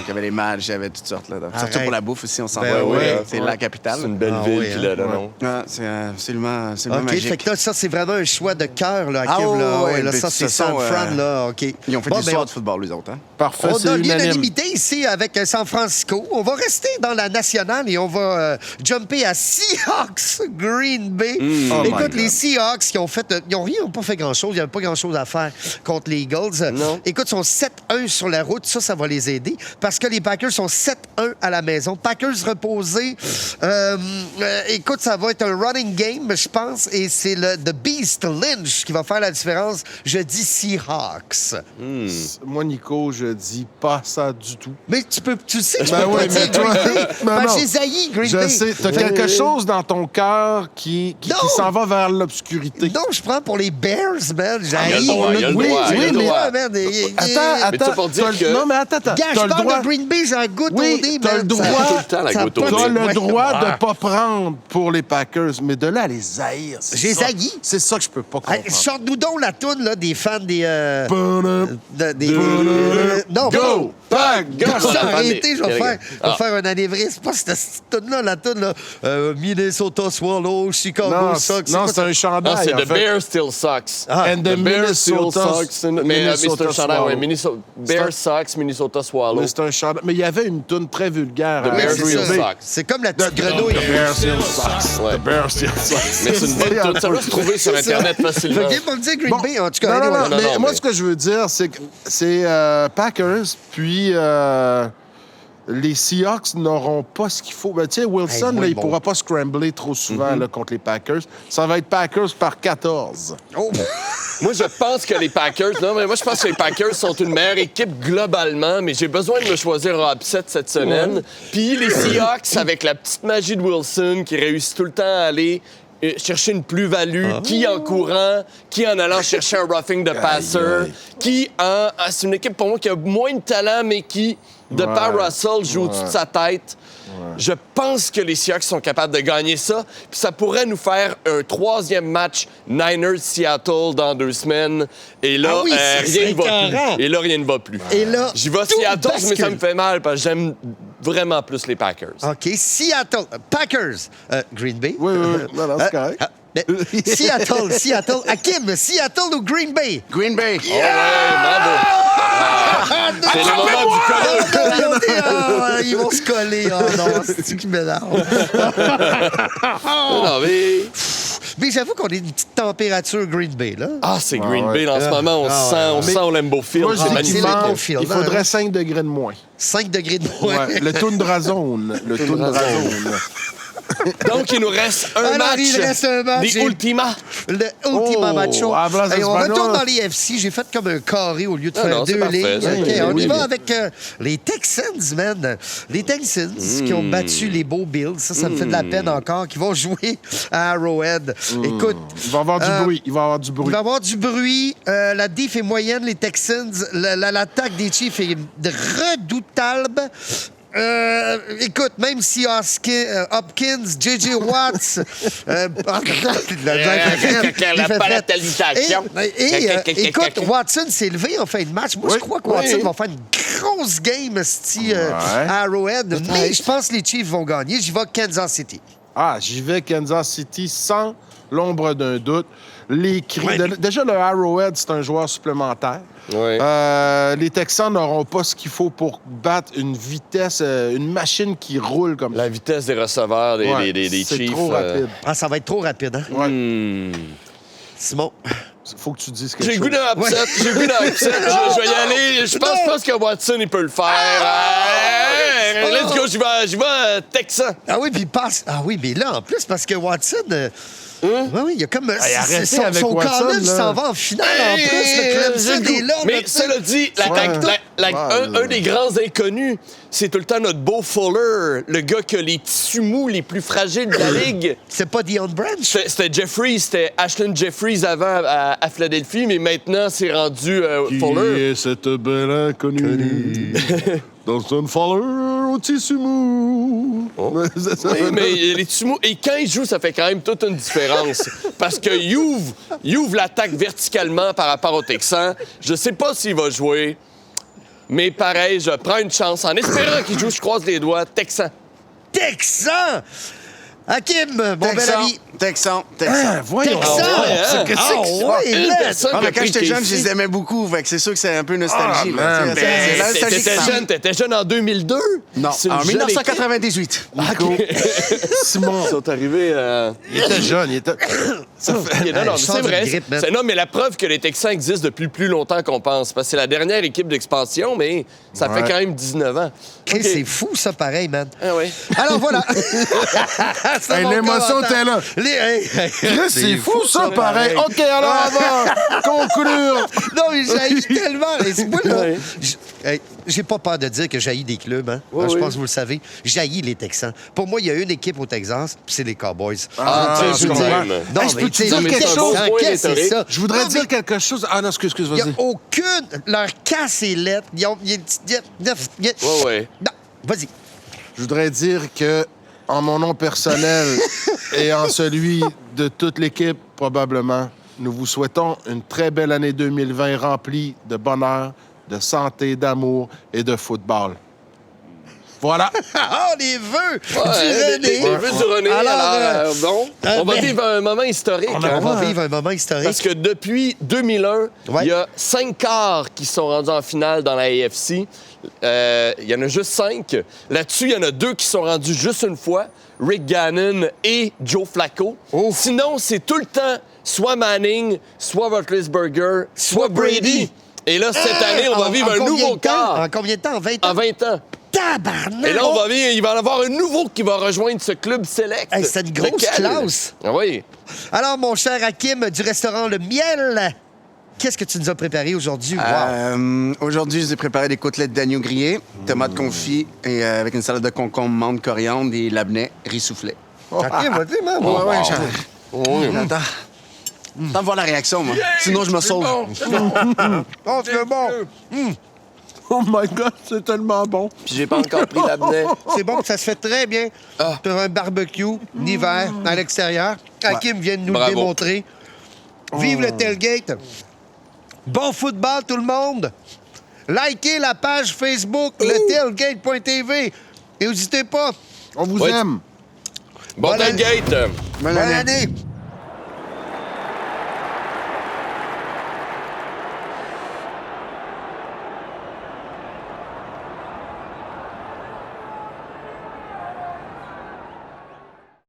[SPEAKER 4] il y avait les matchs, il y avait toutes sortes. Là. Surtout
[SPEAKER 1] Arrête.
[SPEAKER 4] pour la bouffe aussi, on s'en
[SPEAKER 1] Ben
[SPEAKER 4] va.
[SPEAKER 1] oui.
[SPEAKER 4] C'est la capitale.
[SPEAKER 2] C'est une belle
[SPEAKER 1] Ah
[SPEAKER 2] ville,
[SPEAKER 1] oui,
[SPEAKER 2] puis
[SPEAKER 1] hein?
[SPEAKER 2] là, non?
[SPEAKER 4] Ouais, c'est absolument
[SPEAKER 1] OK,
[SPEAKER 4] magique.
[SPEAKER 1] fait que là, ça, c'est vraiment un choix de cœur, là, Hakim.
[SPEAKER 4] Ah,
[SPEAKER 1] là.
[SPEAKER 4] ouais,
[SPEAKER 1] Ouais, là,
[SPEAKER 4] mais
[SPEAKER 1] ça,
[SPEAKER 4] de
[SPEAKER 1] c'est
[SPEAKER 4] toute façon,
[SPEAKER 1] San Fran, là. OK.
[SPEAKER 4] Ils ont fait
[SPEAKER 1] Bon,
[SPEAKER 4] de l'histoire
[SPEAKER 1] ben,
[SPEAKER 4] de football, les autres. Hein?
[SPEAKER 3] Parfait,
[SPEAKER 1] on
[SPEAKER 3] c'est
[SPEAKER 1] a
[SPEAKER 3] unanime.
[SPEAKER 1] l'unanimité ici avec San Francisco. On va rester dans la nationale et on va jumper à Seahawks Green Bay.
[SPEAKER 3] Oh my
[SPEAKER 1] Écoute,
[SPEAKER 3] God.
[SPEAKER 1] les Seahawks qui ont fait... Ils n'ont pas fait grand-chose. Il n'y avait pas grand-chose à faire contre les Eagles.
[SPEAKER 2] Non.
[SPEAKER 1] Écoute, ils sont 7-1 sur la route. Ça va les aider parce que les Packers sont 7-1 à la maison. Packers reposés. Écoute, ça va être un running game, je pense, et c'est le The Beast Lynch qui va faire la différence. Je dis Seahawks.
[SPEAKER 3] Moi, Nico, je dis pas ça du tout.
[SPEAKER 1] Mais tu sais que je
[SPEAKER 3] Ben
[SPEAKER 1] peux
[SPEAKER 3] oui,
[SPEAKER 1] pas
[SPEAKER 3] mais
[SPEAKER 1] dire
[SPEAKER 3] toi-
[SPEAKER 1] Green Bay.
[SPEAKER 3] Non,
[SPEAKER 1] Ben,
[SPEAKER 3] non.
[SPEAKER 1] j'ai zaï Green
[SPEAKER 3] Je
[SPEAKER 1] Bay.
[SPEAKER 3] sais, t'as quelque chose dans ton cœur qui
[SPEAKER 1] Non.
[SPEAKER 3] s'en va vers l'obscurité.
[SPEAKER 1] Non, je prends pour les Bears, man.
[SPEAKER 2] Il a
[SPEAKER 1] J'ai
[SPEAKER 2] le droit, il a le
[SPEAKER 3] Oui,
[SPEAKER 2] droit, il a
[SPEAKER 3] oui,
[SPEAKER 2] le
[SPEAKER 3] mais-
[SPEAKER 2] droit.
[SPEAKER 1] man.
[SPEAKER 3] Attends.
[SPEAKER 2] Mais ça pour dire
[SPEAKER 3] t'as le-
[SPEAKER 2] que-
[SPEAKER 3] Non, mais attends.
[SPEAKER 1] Gars,
[SPEAKER 3] T'as
[SPEAKER 1] je
[SPEAKER 3] le
[SPEAKER 1] parle
[SPEAKER 3] droit...
[SPEAKER 1] de Green Bay, j'ai un goût
[SPEAKER 3] Oui,
[SPEAKER 1] au nez,
[SPEAKER 3] t'as
[SPEAKER 1] man.
[SPEAKER 3] le droit.
[SPEAKER 1] Ça-
[SPEAKER 2] Tout le temps, la
[SPEAKER 1] ça a
[SPEAKER 2] goutte au
[SPEAKER 1] pas
[SPEAKER 2] nez.
[SPEAKER 3] T'as
[SPEAKER 1] de-
[SPEAKER 3] le
[SPEAKER 1] Ouais.
[SPEAKER 3] droit de pas prendre pour les Packers, mais de là à les haïr.
[SPEAKER 1] J'ai zaï.
[SPEAKER 3] C'est ça que je peux pas
[SPEAKER 1] Hey,
[SPEAKER 3] comprendre.
[SPEAKER 1] Chante-nous donc la toune là, des fans des...
[SPEAKER 3] Ba-da,
[SPEAKER 1] non,
[SPEAKER 3] Go! Pack! Go!
[SPEAKER 1] Ça, arrêtez, je vais
[SPEAKER 2] Ah.
[SPEAKER 1] faire un anévrisme. C'est pas cette toune-là, la toune, là. Minnesota Swallows, Chicago
[SPEAKER 3] Non,
[SPEAKER 1] Sox.
[SPEAKER 3] non,
[SPEAKER 1] quoi
[SPEAKER 3] c'est un chandail.
[SPEAKER 2] Ah, c'est
[SPEAKER 3] en
[SPEAKER 2] The
[SPEAKER 3] fait.
[SPEAKER 2] Bear Still Sucks.
[SPEAKER 3] And the
[SPEAKER 2] Bear Still
[SPEAKER 3] Minnesota-
[SPEAKER 2] Sucks. Mais c'est un chandail, ouais. Bear Sucks, Minnesota Swallows.
[SPEAKER 3] Mais c'est un chandail. Mais il y avait une toune très vulgaire.
[SPEAKER 2] The
[SPEAKER 3] à
[SPEAKER 2] Bear
[SPEAKER 1] c'est
[SPEAKER 2] Still
[SPEAKER 1] ça.
[SPEAKER 2] Sucks.
[SPEAKER 1] C'est comme la petite grenouille.
[SPEAKER 3] The Bear Still Sucks.
[SPEAKER 2] Ouais.
[SPEAKER 3] The Bear Still Sucks.
[SPEAKER 2] Mais c'est une bonne toune. Ça va se trouver sur Internet facilement.
[SPEAKER 1] Fait que viens pas me dire Green
[SPEAKER 3] Bon.
[SPEAKER 1] Bay, en tout cas.
[SPEAKER 3] Non, non,
[SPEAKER 1] anyway.
[SPEAKER 3] non, mais
[SPEAKER 2] non,
[SPEAKER 3] moi,
[SPEAKER 2] mais-
[SPEAKER 3] ce que je veux dire, c'est que c'est Packers, puis les Seahawks n'auront pas ce qu'il faut. Ben, tu sais, Wilson,
[SPEAKER 1] Hey, moi,
[SPEAKER 3] là, il
[SPEAKER 1] bon.
[SPEAKER 3] pourra pas scrambler trop souvent là, contre les Packers. Ça va être Packers par 14.
[SPEAKER 1] Oh.
[SPEAKER 2] Moi, je pense que les Packers... Non, mais moi, je pense que les Packers sont une meilleure équipe globalement, mais j'ai besoin de me choisir en upset cette semaine. Puis les Seahawks, avec la petite magie de Wilson, qui réussit tout le temps à aller chercher une plus-value, qui en courant, qui en allant chercher un roughing de passer, qui en... C'est une équipe pour moi qui a moins de talent, mais qui, de par Russell, joue au-dessus de sa tête. Je pense que les Seahawks sont capables de gagner ça. Puis ça pourrait nous faire un 3e match Niners-Seattle dans 2 semaines. Et là, rien ne va plus. Et là, rien ne va plus.
[SPEAKER 1] Et là,
[SPEAKER 2] j'y vais Seattle, mais ça me fait mal parce que j'aime vraiment plus les Packers.
[SPEAKER 1] OK, Seattle. Packers. Green Bay.
[SPEAKER 3] Oui. Non, c'est correct.
[SPEAKER 1] Seattle. Hakim, Seattle ou Green Bay?
[SPEAKER 4] Green Bay.
[SPEAKER 2] Oh, ouais, bravo. C'est le moment du collant.
[SPEAKER 1] Ils vont se coller. Oh non, c'est qui m'énerve.
[SPEAKER 2] Non, mais...
[SPEAKER 1] Mais j'avoue qu'on est une petite température Green Bay, là.
[SPEAKER 2] Ah, c'est Green Bay. En ce moment, on sent au Lambeau Field.
[SPEAKER 3] Moi, je
[SPEAKER 2] C'est
[SPEAKER 3] dis
[SPEAKER 2] magnifique.
[SPEAKER 3] qu'il manque,
[SPEAKER 1] Field,
[SPEAKER 3] il faudrait 5 degrés de moins.
[SPEAKER 1] 5 degrés de moins.
[SPEAKER 3] Ouais, le Tundra Zone. Le Tundra Zone.
[SPEAKER 2] Donc, il nous reste un match.
[SPEAKER 1] Il reste un match.
[SPEAKER 2] Des Ultima.
[SPEAKER 1] Le Ultima Macho.
[SPEAKER 3] Hablas
[SPEAKER 1] Et on
[SPEAKER 3] espagnol.
[SPEAKER 1] retourne dans les FC. J'ai fait comme un carré au lieu de faire
[SPEAKER 2] non, c'est
[SPEAKER 1] 2
[SPEAKER 2] parfait,
[SPEAKER 1] lignes.
[SPEAKER 2] ça.
[SPEAKER 1] OK, on
[SPEAKER 3] Oui.
[SPEAKER 1] y va avec les Texans, man. Les Texans qui ont battu les Beaux Bills. Ça me fait de la peine encore. Qui vont jouer à Arrowhead. Écoute.
[SPEAKER 3] Il va y avoir du bruit. Il va y avoir du
[SPEAKER 1] Il
[SPEAKER 3] bruit.
[SPEAKER 1] va y avoir du bruit. La diff est moyenne, les Texans. L'attaque des Chiefs est redoutable. Écoute, même si Hopkins, J.J. Watts... Écoute, Watson s'est levé en fin de match. Moi, je crois que Watson va faire une grosse game à Arrowhead. Mais je pense que les Chiefs vont gagner. J'y vais Kansas City.
[SPEAKER 3] Ah, j'y vais Kansas City sans l'ombre d'un doute. Les cris. Déjà, le Arrowhead, c'est un joueur supplémentaire.
[SPEAKER 2] Oui.
[SPEAKER 3] Les Texans n'auront pas ce qu'il faut pour battre une vitesse, une machine qui roule comme ça.
[SPEAKER 2] La vitesse des receveurs des Chiefs.
[SPEAKER 3] C'est trop rapide.
[SPEAKER 1] Ah, ça va être trop rapide, hein?
[SPEAKER 3] Ouais.
[SPEAKER 1] Simon.
[SPEAKER 3] Faut que tu dises quelque
[SPEAKER 2] J'ai le
[SPEAKER 3] chose.
[SPEAKER 2] goût d'un upset. J'ai le goût d'un upset. Je vais y aller. Je pense que Watson, il peut le faire. Let's go. J'y vais Texan.
[SPEAKER 1] Ah oui, puis il passe. Ah oui, mais là, en plus, parce que Watson. Oui, il y a comme.
[SPEAKER 3] arrêtez
[SPEAKER 1] son
[SPEAKER 3] avec Watson,
[SPEAKER 1] college
[SPEAKER 3] là.
[SPEAKER 1] s'en va en finale en plus. Le Clemson est là.
[SPEAKER 2] Mais cela dit, un des grands inconnus, c'est tout le temps notre beau Fuller, le gars qui a les tissus mous les plus fragiles de la ligue.
[SPEAKER 1] C'est pas Dion Branch?
[SPEAKER 2] C'était Jeffries, c'était Ashton Jeffries avant à Philadelphie, mais maintenant c'est rendu Fuller.
[SPEAKER 3] Qui est cette belle inconnue? Dans un Fuller au tissu mou.
[SPEAKER 2] Oui, mais les tissus mous. Et quand il joue, ça fait quand même toute une différence. Parce qu'il ouvre l'attaque verticalement par rapport au Texan. Je sais pas s'il va jouer, mais pareil, je prends une chance. En espérant qu'il joue, je croise les doigts. Texan.
[SPEAKER 1] Texan! Hakim, mon bel ami.
[SPEAKER 4] Texan.
[SPEAKER 3] Voyons.
[SPEAKER 1] Texan!
[SPEAKER 2] ouais,
[SPEAKER 1] C'est ouais,
[SPEAKER 2] Une
[SPEAKER 1] là.
[SPEAKER 2] personne
[SPEAKER 4] Ah,
[SPEAKER 2] qui a
[SPEAKER 4] mais quand
[SPEAKER 2] pris
[SPEAKER 4] j'étais jeune, je
[SPEAKER 2] Casey.
[SPEAKER 4] les aimais beaucoup. Fait que c'est sûr que c'est un peu nostalgie.
[SPEAKER 3] Ah, man,
[SPEAKER 4] c'est la nostalgie qui sent.
[SPEAKER 2] T'étais jeune en 2002?
[SPEAKER 4] Non,
[SPEAKER 2] C'est une
[SPEAKER 4] en
[SPEAKER 2] jeune
[SPEAKER 4] 1998.
[SPEAKER 3] Nico. Simon.
[SPEAKER 2] Ils sont arrivés...
[SPEAKER 3] Il était jeune. Il était... Ça fait...
[SPEAKER 2] Non, mais
[SPEAKER 1] je
[SPEAKER 2] c'est
[SPEAKER 1] sens d'une
[SPEAKER 2] vrai.
[SPEAKER 1] grippe, man.
[SPEAKER 2] Non, mais la preuve que les Texans existent depuis plus longtemps qu'on pense. Parce que c'est la dernière équipe d'expansion, mais ça fait quand même 19 ans.
[SPEAKER 1] Chris,
[SPEAKER 2] OK.
[SPEAKER 1] c'est fou, ça, pareil, man.
[SPEAKER 2] Ah oui.
[SPEAKER 1] Alors, voilà. C'est
[SPEAKER 3] Hey,
[SPEAKER 1] mon
[SPEAKER 3] l'émotion
[SPEAKER 1] commentaire.
[SPEAKER 3] était là.
[SPEAKER 1] Hey.
[SPEAKER 3] C'est fou, ça, pareil. OK, alors, on va conclure.
[SPEAKER 1] Non, mais j'haïs tellement. Et c'est moi, là,
[SPEAKER 2] Ouais.
[SPEAKER 1] j'ai pas peur de dire que j'haïs des clubs. Hein.
[SPEAKER 2] Oui,
[SPEAKER 1] Je
[SPEAKER 2] oui.
[SPEAKER 1] pense que vous le savez. J'haïs les Texans. Pour moi, il y a une équipe au Texas, puis c'est les Cowboys.
[SPEAKER 2] Ah,
[SPEAKER 3] je
[SPEAKER 2] tu sais,
[SPEAKER 3] comprends.
[SPEAKER 2] quand même.
[SPEAKER 1] Non,
[SPEAKER 3] Hey, je
[SPEAKER 1] mais
[SPEAKER 3] peux
[SPEAKER 1] tu
[SPEAKER 3] te
[SPEAKER 1] sais,
[SPEAKER 3] dire
[SPEAKER 1] les
[SPEAKER 3] quelque
[SPEAKER 1] Texans,
[SPEAKER 3] chose?
[SPEAKER 1] qu'est-ce que c'est ça?
[SPEAKER 3] Je voudrais
[SPEAKER 1] Non,
[SPEAKER 3] dire
[SPEAKER 1] mais
[SPEAKER 3] quelque chose. Ah non, excuse,
[SPEAKER 1] il n'y a
[SPEAKER 3] vas-y.
[SPEAKER 1] aucune... Leur casse est lettre. Ils ont...
[SPEAKER 2] Ouais.
[SPEAKER 1] Non, vas-y.
[SPEAKER 3] Je voudrais dire que, en mon nom personnel et en celui de toute l'équipe, probablement, nous vous souhaitons une très belle année 2020 remplie de bonheur, de santé, d'amour et de football. Voilà.
[SPEAKER 1] Ah, les vœux du
[SPEAKER 2] Ouais,
[SPEAKER 1] René.
[SPEAKER 2] les vœux du René. Alors, bon, on va vivre un moment historique.
[SPEAKER 1] On
[SPEAKER 2] hein.
[SPEAKER 1] va vivre un moment historique.
[SPEAKER 2] Parce que depuis 2001,
[SPEAKER 1] Ouais.
[SPEAKER 2] il y a 5 quarts qui sont rendus en finale dans la AFC. Il y en a juste 5. Là-dessus, il y en a 2 qui sont rendus juste une fois, Rick Gannon et Joe Flacco.
[SPEAKER 1] Oh.
[SPEAKER 2] Sinon, c'est tout le temps soit Manning, soit Roethlisberger, soit Brady. Et là, cette année, on va vivre un nouveau quart.
[SPEAKER 1] En combien de temps? En 20 ans?
[SPEAKER 2] En 20 ans.
[SPEAKER 1] Tabarnak!
[SPEAKER 2] Et là, il va y en avoir un nouveau qui va rejoindre ce club select.
[SPEAKER 1] Hey, c'est une grosse
[SPEAKER 2] Lequel?
[SPEAKER 1] classe.
[SPEAKER 2] Ah oui.
[SPEAKER 1] Alors, mon cher Hakim du restaurant Le Miel, qu'est-ce que tu nous as préparé aujourd'hui? Wow.
[SPEAKER 4] Aujourd'hui, je vous ai préparé des côtelettes d'agneau grillé, tomates confits et avec une salade de concombre, menthe, coriandre et labnais, riz soufflé.
[SPEAKER 1] OK, vas-y, man.
[SPEAKER 4] Ouais, Attends. Attends de voir la réaction, moi. Sinon, je me sauve.
[SPEAKER 1] Oh, c'est bon.
[SPEAKER 3] Oh my God, c'est tellement bon.
[SPEAKER 2] Puis j'ai pas encore pris l'abnet.
[SPEAKER 1] C'est bon, ça se fait très bien sur un barbecue l'hiver à l'extérieur. Hakim vient de nous
[SPEAKER 2] Bravo.
[SPEAKER 1] le démontrer. Vive le tailgate. Bon football, tout le monde. Likez la page Facebook, le tailgate.tv. Et n'hésitez pas.
[SPEAKER 3] On vous
[SPEAKER 2] Ouais.
[SPEAKER 3] aime.
[SPEAKER 2] Bon
[SPEAKER 1] Bonne
[SPEAKER 2] tailgate!
[SPEAKER 1] Bonne année.